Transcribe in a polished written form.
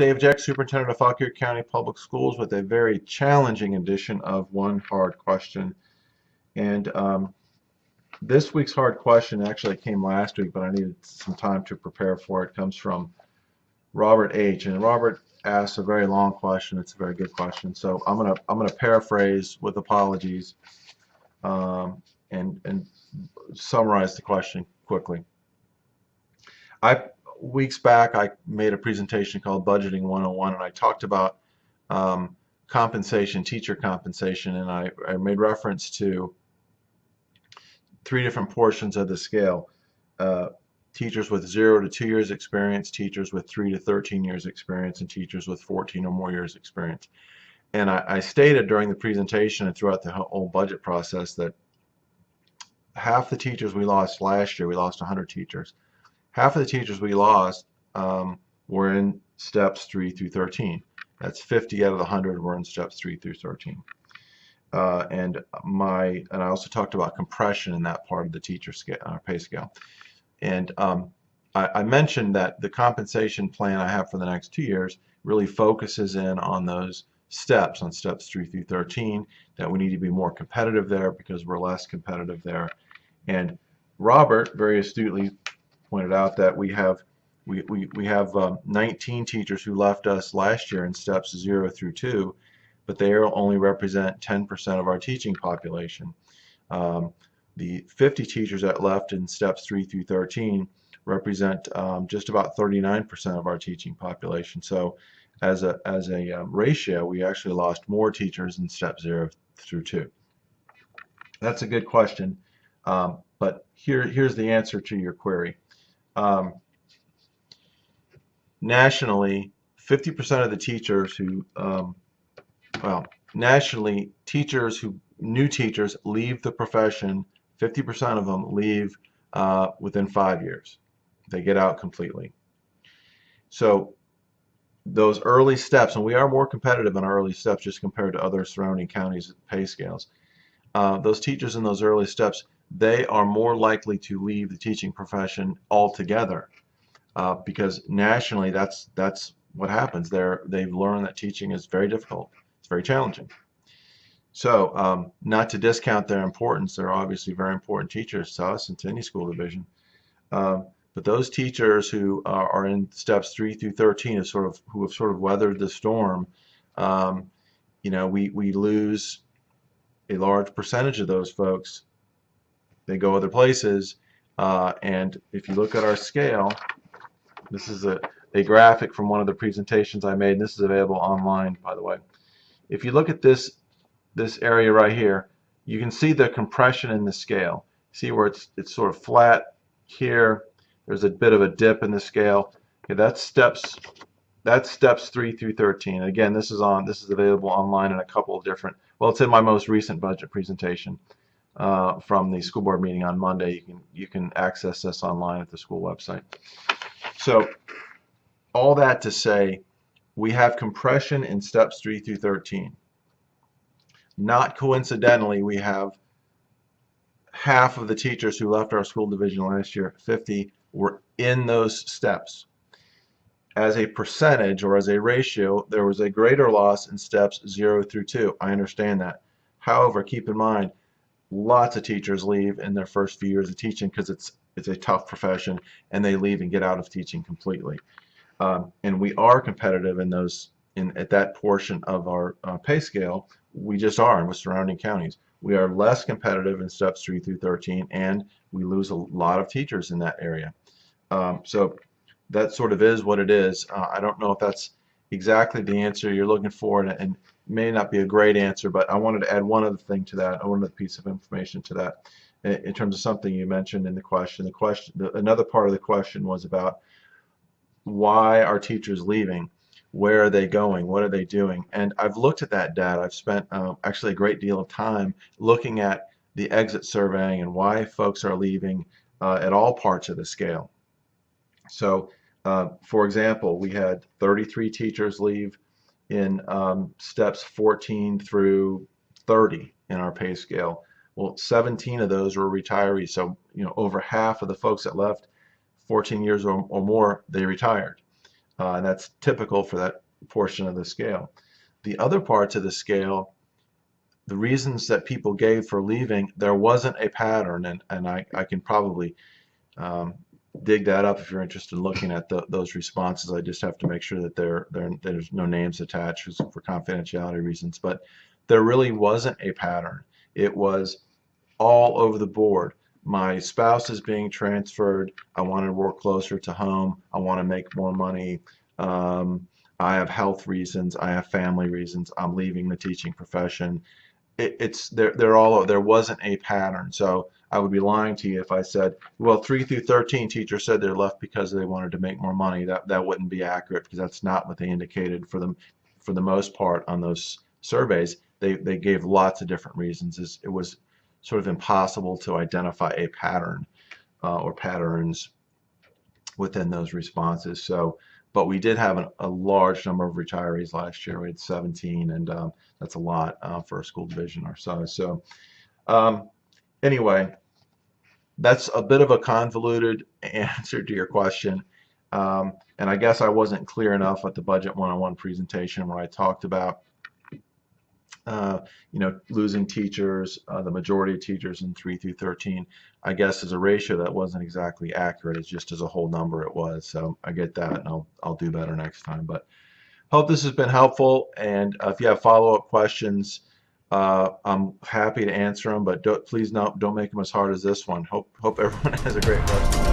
Dave Jeck, Superintendent of Fauquier County Public Schools, with a very challenging edition of One Hard Question. And this week's hard question actually came last week, but I needed some time to prepare for it. It comes from Robert H. And Robert asked a very long question. It's a very good question. So I'm gonna paraphrase with apologies and summarize the question quickly. Weeks back, I made a presentation called Budgeting 101, and I talked about compensation, teacher compensation, and I made reference to three different portions of the scale. Teachers with 0 to 2 years experience, teachers with 3 to 13 years experience, and teachers with 14 or more years experience. And I stated during the presentation and throughout the whole budget process that half the teachers we lost last year, we lost 100 teachers. Half of the teachers we lost were in steps 3 through 13. That's 50 out of the 100 were in steps 3 through 13. And I also talked about compression in that part of the teacher scale, pay scale. And I mentioned that the compensation plan I have for the next 2 years really focuses in on those steps, on steps 3 through 13, that we need to be more competitive there because we're less competitive there. And Robert very astutely pointed out that we have 19 teachers who left us last year in steps 0 through 2, but they only represent 10% of our teaching population. The 50 teachers that left in steps 3 through 13 represent just about 39% of our teaching population. So as a ratio, we actually lost more teachers in step 0 through 2. That's a good question, but here's the answer to your query. Nationally, 50% of the teachers who, nationally, new teachers leave the profession. 50% of them leave within 5 years. They get out completely. So those early steps, and we are more competitive in our early steps just compared to other surrounding counties' pay scales. Those teachers in those early steps, they are more likely to leave the teaching profession altogether because nationally that's what happens. They've learned that teaching is very difficult. It's very challenging. So not to discount their importance, they're obviously very important teachers to us and to any school division. But those teachers who are in steps 3 through 13 who have sort of weathered the storm, we lose a large percentage of those folks. They go other places, and if you look at our scale, this is a graphic from one of the presentations I made, and this is available online, by the way. If you look at this area right here, you can see the compression in the scale. See where it's sort of flat here. There's a bit of a dip in the scale. Okay, that's steps 3 through 13. Again, this is available online in a couple of different. Well, it's in my most recent budget presentation from the school board meeting on Monday. You can access this online at the school website. So all that to say, we have compression in steps 3 through 13. Not coincidentally, we have half of the teachers who left our school division last year, 50, were in those steps. As a percentage or as a ratio, there was a greater loss in steps 0 through 2. I understand that. However, keep in mind, lots of teachers leave in their first few years of teaching because it's a tough profession, and they leave and get out of teaching completely. And we are competitive at that portion of our pay scale. We just are in the surrounding counties. We are less competitive in steps 3 through 13, and we lose a lot of teachers in that area. So that sort of is what it is. I don't know if that's exactly the answer you're looking for, and may not be a great answer, but I wanted to add one other thing to that, one other piece of information to that, in terms of something you mentioned in the question. Another part of the question was about why are teachers leaving? Where are they going? What are they doing? And I've looked at that data. I've spent actually a great deal of time looking at the exit surveying and why folks are leaving at all parts of the scale. So, for example, we had 33 teachers leave in steps 14 through 30 in our pay scale. Well, 17 of those were retirees. So, over half of the folks that left 14 years or more, they retired. and that's typical for that portion of the scale. The other parts of the scale, the reasons that people gave for leaving, there wasn't a pattern, and I can probably um, dig that up if you're interested in looking at those responses. I just have to make sure that there's no names attached for confidentiality reasons. But there really wasn't a pattern. It was all over the board. My spouse is being transferred. I want to work closer to home. I want to make more money. I have health reasons. I have family reasons. I'm leaving the teaching profession. It's they're all, there wasn't a pattern. So I would be lying to you if I said, well, 3 through 13 teachers said they left because they wanted to make more money. That wouldn't be accurate, because that's not what they indicated for them. For the most part on those surveys, they gave lots of different reasons. It was sort of impossible to identify a pattern or patterns within those responses. So, but we did have a large number of retirees last year. We had 17, and that's a lot for a school division our size. So anyway, that's a bit of a convoluted answer to your question. And I guess I wasn't clear enough at the Budget 101 presentation where I talked about losing teachers, the majority of teachers in 3 through 13. I guess as a ratio that wasn't exactly accurate. It's just as a whole number it was. So I get that, and I'll do better next time. But hope this has been helpful. And if you have follow-up questions, I'm happy to answer them. But please don't make them as hard as this one. Hope everyone has a great rest of the day.